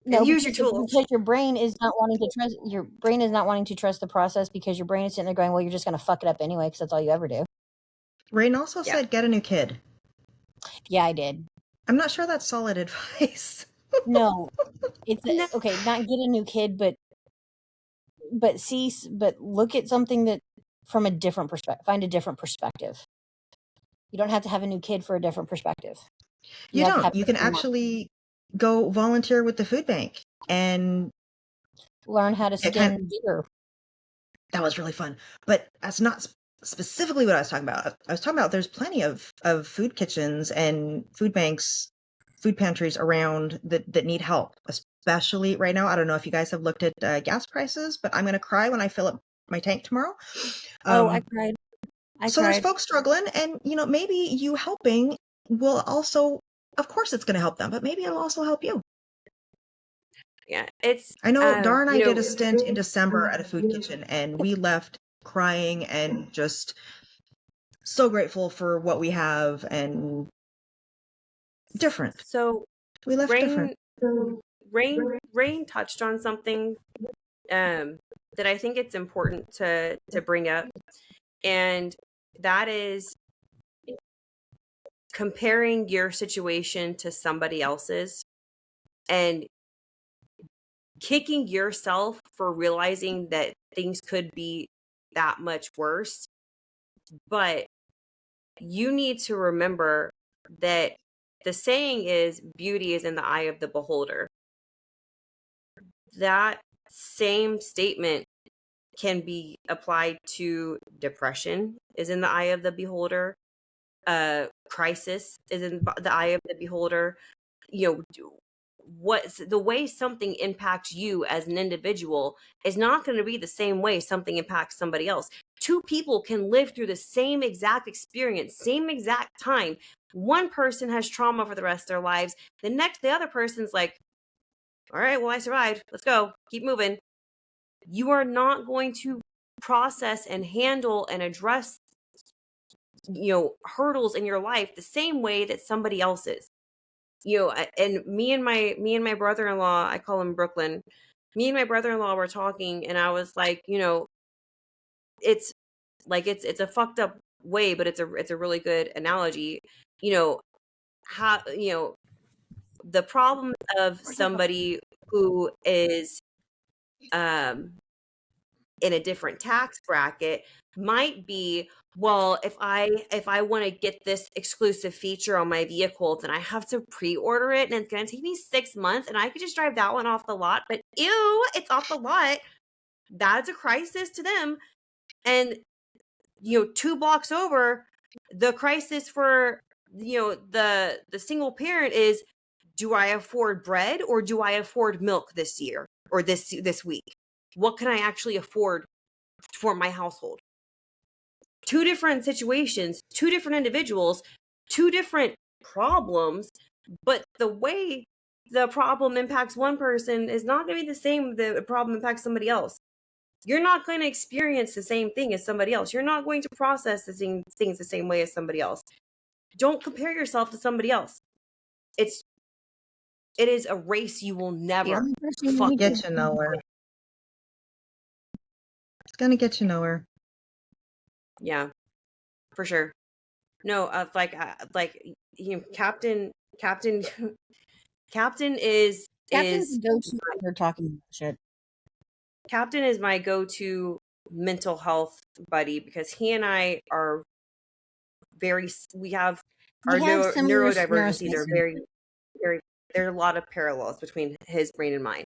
No, and use your tools. Because your brain is not wanting to trust. Your brain is not wanting to trust the process because your brain is sitting there going, "Well, you're just going to fuck it up anyway because that's all you ever do." Rain also said get a new kid. Yeah, I did. I'm not sure that's solid advice. No, it's okay. Not get a new kid, but look at something that from a different perspective. Find a different perspective. You don't have to have a new kid for a different perspective. You don't. You can actually go volunteer with the food bank and learn how to skin deer. That was really fun. But that's not specifically what I was talking about. I was talking about there's plenty of food kitchens and food banks, food pantries around that need help, especially right now. I don't know if you guys have looked at gas prices, but I'm going to cry when I fill up my tank tomorrow. I cried. There's folks struggling, and maybe you helping will also, of course it's going to help them, but maybe it'll also help you. Yeah, it's. I know Dar and I did a stint in December at a food kitchen, and we left crying and just so grateful for what we have and different. So we left different. Rain touched on something that I think it's important to bring up, and that is comparing your situation to somebody else's and kicking yourself for realizing that things could be that much worse. But you need to remember that the saying is beauty is in the eye of the beholder. That same statement can be applied to depression is in the eye of the beholder. Crisis is in the eye of the beholder. What's the way something impacts you as an individual is not going to be the same way something impacts somebody else. Two people can live through the same exact experience, same exact time. One person has trauma for the rest of their lives. The other person's like, all right, well, I survived. Let's go. Keep moving. You are not going to process and handle and address, hurdles in your life the same way that somebody else is. And me and my brother-in-law, I call him Brooklyn. Me and my brother-in-law were talking, and I was like, it's like it's a fucked up way, but it's a really good analogy. How the problem of somebody who is in a different tax bracket might be, well, if I want to get this exclusive feature on my vehicle, then I have to pre-order it, and it's going to take me 6 months, and I could just drive that one off the lot. But ew, it's off the lot. That's a crisis to them. And 2 blocks over, the crisis for the single parent is, do I afford bread or do I afford milk this year or this week? What can I actually afford for my household? 2 different situations, 2 different individuals, 2 different problems, but the way the problem impacts one person is not going to be the same the problem impacts somebody else. You're not going to experience the same thing as somebody else. You're not going to process the things the same way as somebody else. Don't compare yourself to somebody else. It is a race you will never get you nowhere. It's gonna get you nowhere. Yeah, for sure. No, Captain is go-to when we're talking shit. Captain is my go-to mental health buddy, because he and I are we have neurodivergencies are very, very, there are a lot of parallels between his brain and mine.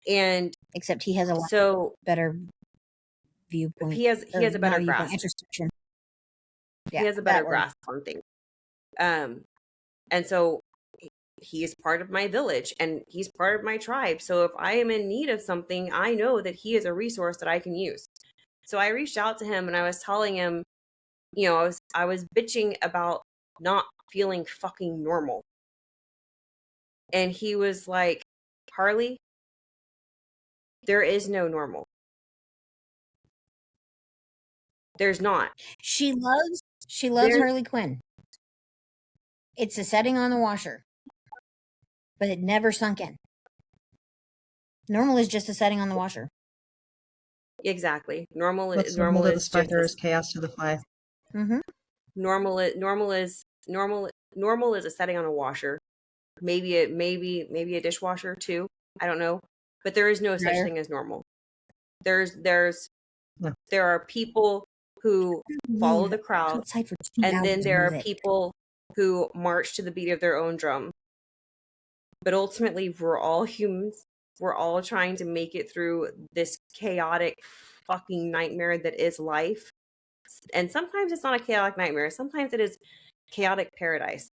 And except he has a lot better viewpoint. He has a better grasp. Yeah, he has a better grasp on things. And so he is part of my village and he's part of my tribe. So if I am in need of something, I know that he is a resource that I can use. So I reached out to him and I was telling him, I was bitching about not feeling fucking normal. And he was like, Harley, there is no normal. There's not. She loves Harley Quinn. It's a setting on the washer, but it never sunk in. Normal is just a setting on the washer. Exactly. Normal is to the spider is chaos to the fly. Mm-hmm. Normal is a setting on a washer. Maybe a dishwasher too. I don't know. But there is no such thing as normal. There are people who follow the crowd, and then there are people who march to the beat of their own drum. But ultimately, we're all humans. We're all trying to make it through this chaotic fucking nightmare that is life. And sometimes it's not a chaotic nightmare. Sometimes it is chaotic paradise.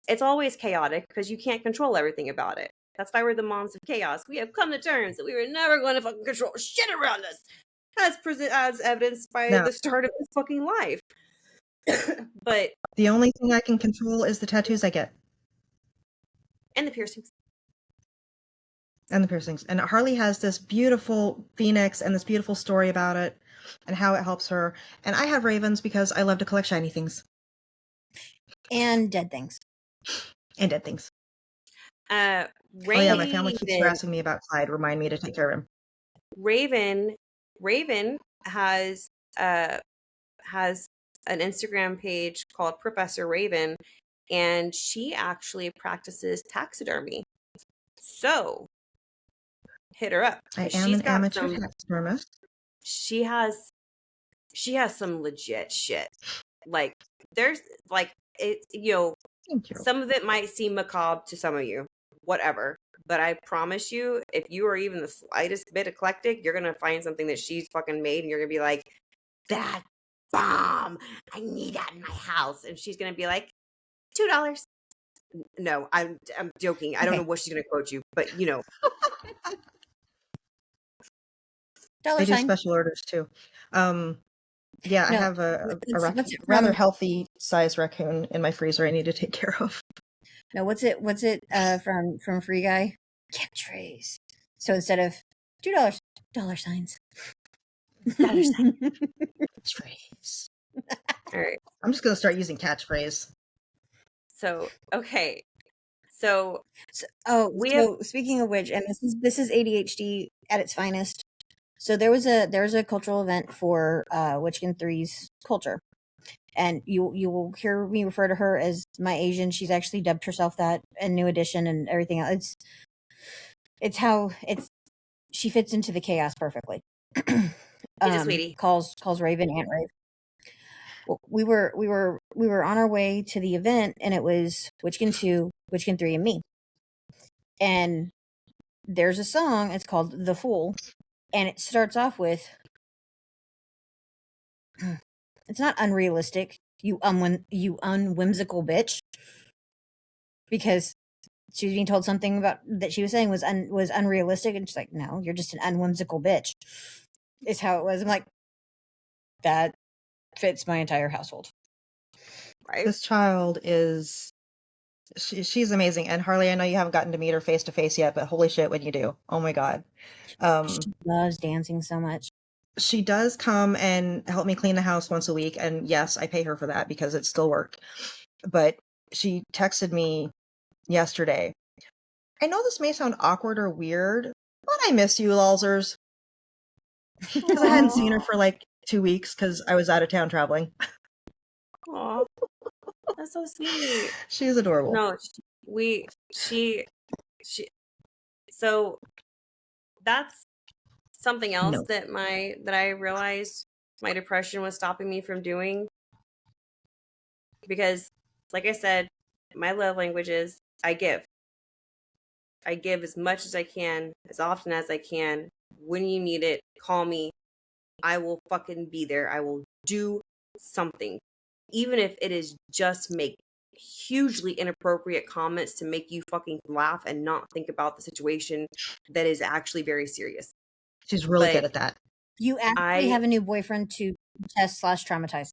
It's always chaotic because you can't control everything about it. That's why we're the moms of chaos. We have come to terms that we were never going to fucking control shit around us, as evidenced by the start of this fucking life. But the only thing I can control is the tattoos I get. And the piercings. And Harley has this beautiful phoenix and this beautiful story about it and how it helps her. And I have ravens because I love to collect shiny things. And dead things. My family keeps harassing me about Clyde. Remind me to take care of him. Raven has an Instagram page called Professor Raven, and she actually practices taxidermy. So hit her up. I am an amateur taxidermist. She has some legit shit. Like there's like it, some of it might seem macabre to some of you, whatever. But I promise you, if you are even the slightest bit eclectic, you're gonna find something that she's fucking made, and you're gonna be like, "That bomb! I need that in my house." And she's gonna be like, $2. No, I'm joking. I don't know what she's gonna quote you, but I do special orders too. I have a rather healthy size raccoon in my freezer I need to take care of. No, what's it from Free Guy? Catchphrase. So instead of $2, $signs. Catchphrase. All right. I'm just gonna start using catchphrase. So okay. So speaking of which, and this is ADHD at its finest. So there's a cultural event for Witchkin 3's culture. And you will hear me refer to her as my Asian. She's actually dubbed herself that in New Edition and everything else. She fits into the chaos perfectly. sweetie. Calls Raven Aunt Rave. Well, we were on our way to the event, and it was Witchkin 2, Witchkin 3, and me. And there's a song. It's called "The Fool," and it starts off with, "It's not unrealistic, you unwhimsical bitch," because she was being told something about that she was saying was unrealistic, and she's like, "No, you're just an unwhimsical bitch." Is how it was. I'm like, that fits my entire household. Right. This child is she's amazing. And Harley, I know you haven't gotten to meet her face to face yet, but holy shit when you do. Oh my god. She loves dancing so much. She does come and help me clean the house once a week, and yes, I pay her for that because it's still work. But she texted me yesterday. I know this may sound awkward or weird, but I miss you, Lulzers. Because I hadn't seen her for like 2 weeks because I was out of town traveling. Aw, that's so sweet. She's adorable. No, she. So that's something else that I realized my depression was stopping me from doing. Because, like I said, my love language is I give. I give as much as I can, as often as I can. When you need it, call me. I will fucking be there. I will do something. Even if it is just make hugely inappropriate comments to make you fucking laugh and not think about the situation that is actually very serious. She's really good at that. You actually have a new boyfriend to test / traumatize.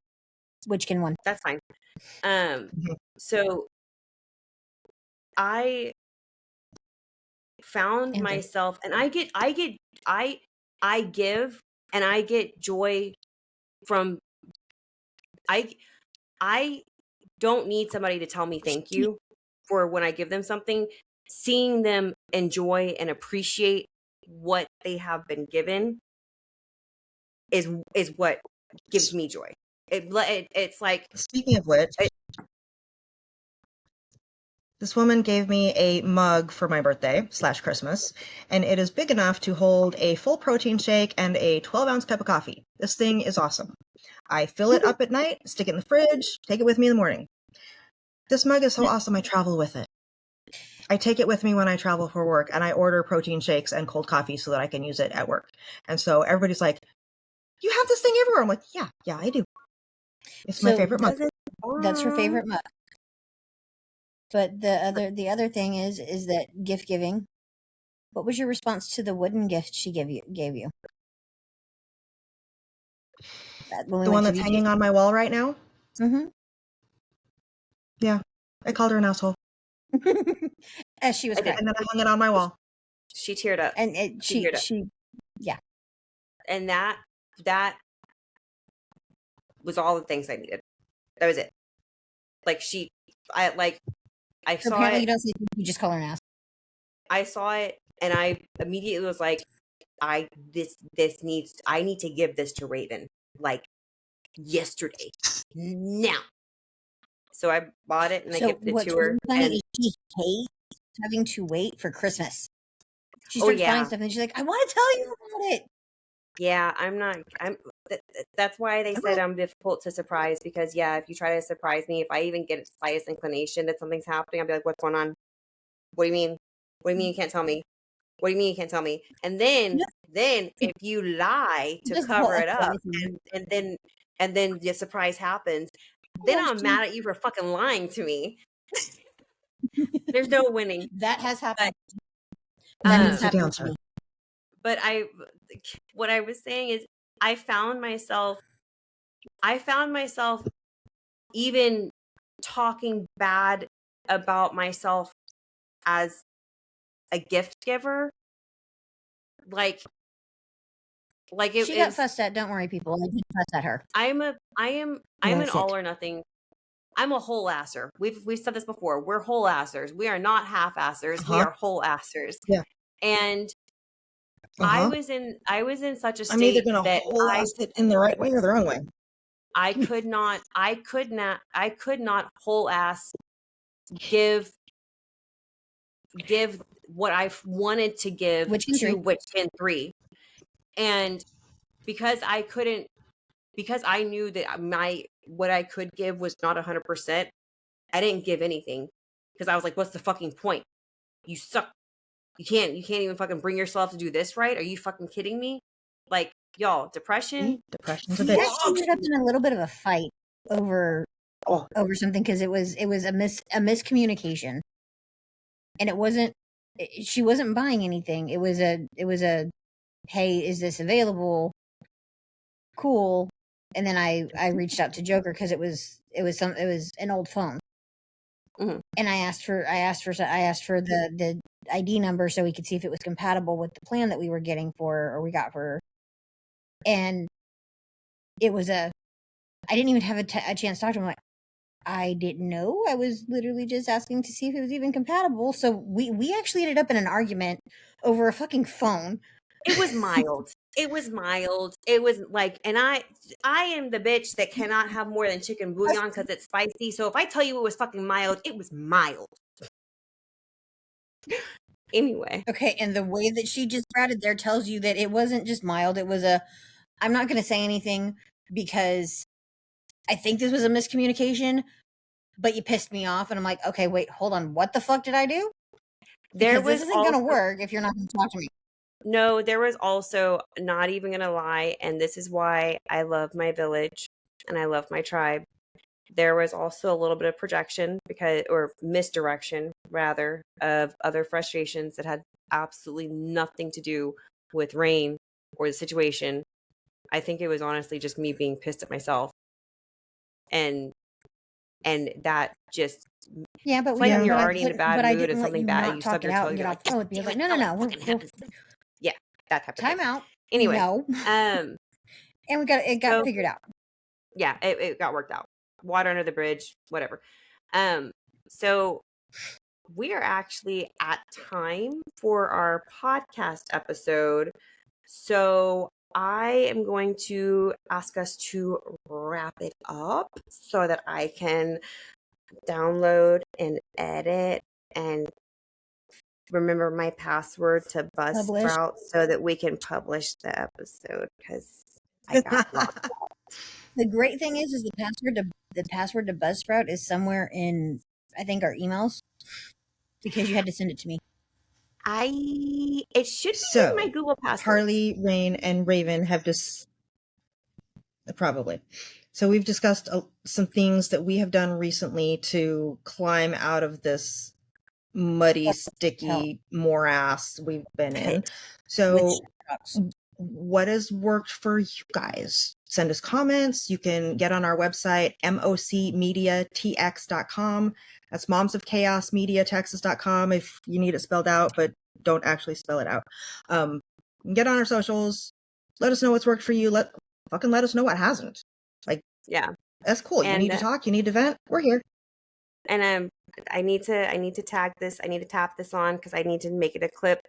Witchkin 1. That's fine. So I found myself, and I give and I get joy from I don't need somebody to tell me thank you for when I give them something. Seeing them enjoy and appreciate what they have been given is what gives me joy. It's like, speaking of which, this woman gave me a mug for my birthday / Christmas, and it is big enough to hold a full protein shake and a 12-ounce cup of coffee. This thing is awesome. I fill it up at night, stick it in the fridge, take it with me in the morning. This mug is so awesome, I travel with it. I take it with me when I travel for work, and I order protein shakes and cold coffee so that I can use it at work. And so everybody's like, "You have this thing everywhere." I'm like, yeah, I do. It's my favorite mug. That's her favorite mug. But the other thing is that gift giving. What was your response to the wooden gift she gave you? The one that's hanging on my wall right now? Mm-hmm. Yeah. I called her an asshole. As she was crying. And then I hung it on my wall. She teared up. And she yeah. And that was all the things I needed. That was it. Like I saw apparently it. You don't say you just call her an ass. I saw it and I immediately was like, I need to give this to Raven like yesterday. Now. So I bought it and I gifted it to her. And she hates having to wait for Christmas. She starts buying stuff and she's like, I want to tell you about it. Yeah, that's why they said I'm difficult to surprise, because if you try to surprise me, if I even get a slightest inclination that something's happening, I'll be like, what's going on? What do you mean? What do you mean you can't tell me? What do you mean you can't tell me? And then if you lie to cover it up and then the surprise happens, then I'm mad at you for fucking lying to me. There's no winning. That has happened. To me. But what I was saying is I found myself even talking bad about myself as a gift giver. Like, Like she got fussed at. Don't worry, people. I did fuss at her. I'm an That's all it. or nothing. I'm a whole asser. We've said this before. We're whole assers. We are not half assers. We Uh-huh. are whole assers. Yeah. And Uh-huh. I was in such a I'm either state gonna that whole ass it in the right way or the wrong way. I could not whole ass give what I wanted to give Witchkin to 3. Witchkin 3. And because I knew that what I could give was not 100%, I didn't give anything because I was like, what's the fucking point? You suck. You can't even fucking bring yourself to do this right? Are you fucking kidding me? Like, y'all, depression. Depression's a We bitch. actually ended up in a little bit of a fight over something because it was a miscommunication, and it wasn't. She wasn't buying anything. It was a hey, is this available? Cool. And then I reached out to Joker because it was an old phone, Mhm. and I asked for the ID number so we could see if it was compatible with the plan that we were getting we got for her. And it was I didn't even have a chance to talk to him. Like, I didn't know. I was literally just asking to see if it was even compatible. So we actually ended up in an argument over a fucking phone. It was mild. It was mild. It was like, and I am the bitch that cannot have more than chicken bouillon because it's spicy. So if I tell you it was fucking mild, it was mild. Anyway. Okay, and the way that she just routed there tells you that it wasn't just mild. It was I'm not going to say anything because I think this was a miscommunication, but you pissed me off, and I'm like, okay, wait, hold on. What the fuck did I do? Because this isn't going to work if you're not going to talk to me. No, there was also, not even going to lie, and this is why I love my village and I love my tribe. There was also a little bit of projection or misdirection rather, of other frustrations that had absolutely nothing to do with Rain or the situation. I think it was honestly just me being pissed at myself. And that just, but when you're already in a bad mood and something bad, you talk stub it your out toe, and get you're off like, the phone with me. I was like, no. yeah, that type of Time thing. out. Anyway, no. And it got figured out. Yeah, it got worked out. Water under the bridge, whatever. So we are actually at time for our podcast episode. So I am going to ask us to wrap it up so that I can download and edit and remember my password to Buzzsprout so that we can publish the episode because I got locked out. The great thing is the password to Buzzsprout is somewhere in, I think, our emails because you had to send it to me. It should be in my Google Passwords. Harley, Rain, and Raven have probably. So we've discussed some things that we have done recently to climb out of this muddy, sticky morass we've been in. So what has worked for you guys? Send us comments. You can get on our website, mocmediatx.com. That's Moms of Chaos Mediatexas.com if you need it spelled out, but don't actually spell it out. Get on our socials. Let us know what's worked for you. Let us know what hasn't. Like, yeah, that's cool. You need to talk. You need to vent. We're here. And I need to tag this. I need to tap this on because I need to make it a clip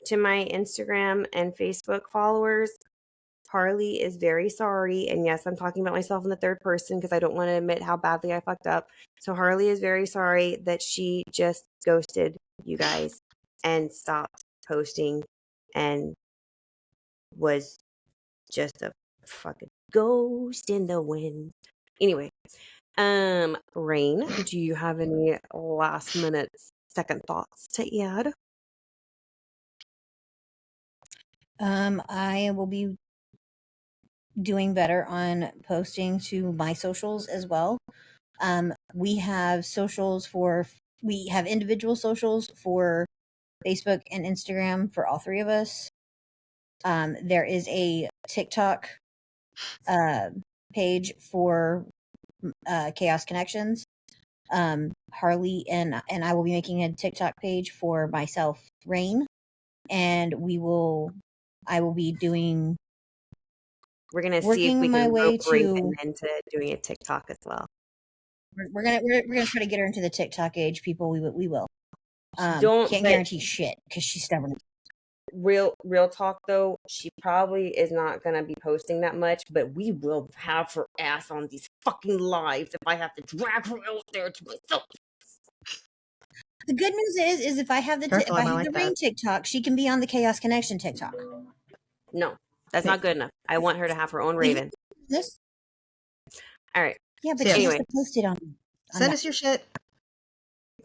to my Instagram and Facebook followers. Harley is very sorry. And yes, I'm talking about myself in the third person because I don't want to admit how badly I fucked up. So Harley is very sorry that she just ghosted you guys and stopped posting and was just a fucking ghost in the wind. Anyway, Rain, do you have any last minute second thoughts to add? I will be doing better on posting to my socials as well. We have individual socials for Facebook and Instagram for all three of us. There is a TikTok page for Chaos Connections. Harley and I will be making a TikTok page for myself, Rain, and I will be doing We're gonna see if Working we my can way rope Raven to- into doing a TikTok as well. We're gonna try to get her into the TikTok age, people. We will. Don't- Can't but- guarantee shit because she's stubborn. Real talk though, she probably is not gonna be posting that much, but we will have her ass on these fucking lives if I have to drag her out there to myself. The good news is if I have the Careful, I the like Ring that. TikTok, she can be on the Chaos Connection TikTok. No, that's not good enough. I want her to have her own Raven. This, All right, yeah, but So she anyway. has to post it on Send that. us your shit.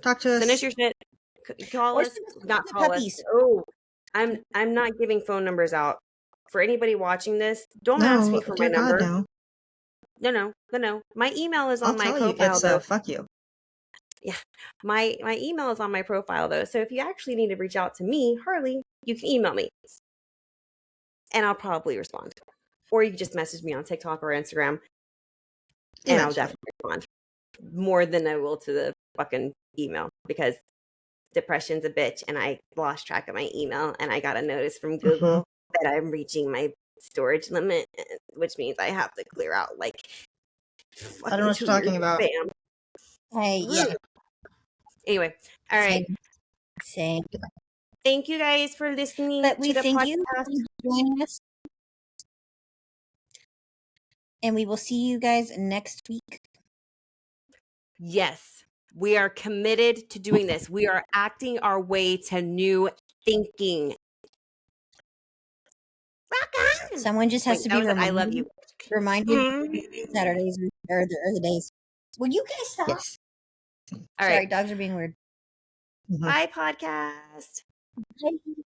Talk to us. send us your shit. Call Or us, send us not the call puppies. us. Oh, I'm not giving phone numbers out for anybody watching this. Don't ask me for my dear God, number. no. No. My email is I'll on my tell you, profile it's though. fuck you. My email is on my profile though. So if you actually need to reach out to me, Harley, you can email me. And I'll probably respond. Or you can just message me on TikTok or Instagram. And I'll Eventually. definitely respond. More than I will to the fucking email. Because depression's a bitch and I lost track of my email and I got a notice from Google that I'm reaching my storage limit, which means I have to clear out like I don't know what you're talking about. Spam. Yeah. Anyway, all right. Same. Thank you guys for listening But we to the thank podcast. you for joining us. And we will see you guys next week. Yes, we are committed to doing this. We are acting our way to new thinking. Rock on! Someone just has Wait, to that be was an reminded. I love you. Saturdays or the days. Will you guys stop? Yes. All Sorry, right. dogs are being weird. Mhm. Bye, podcast. Bye.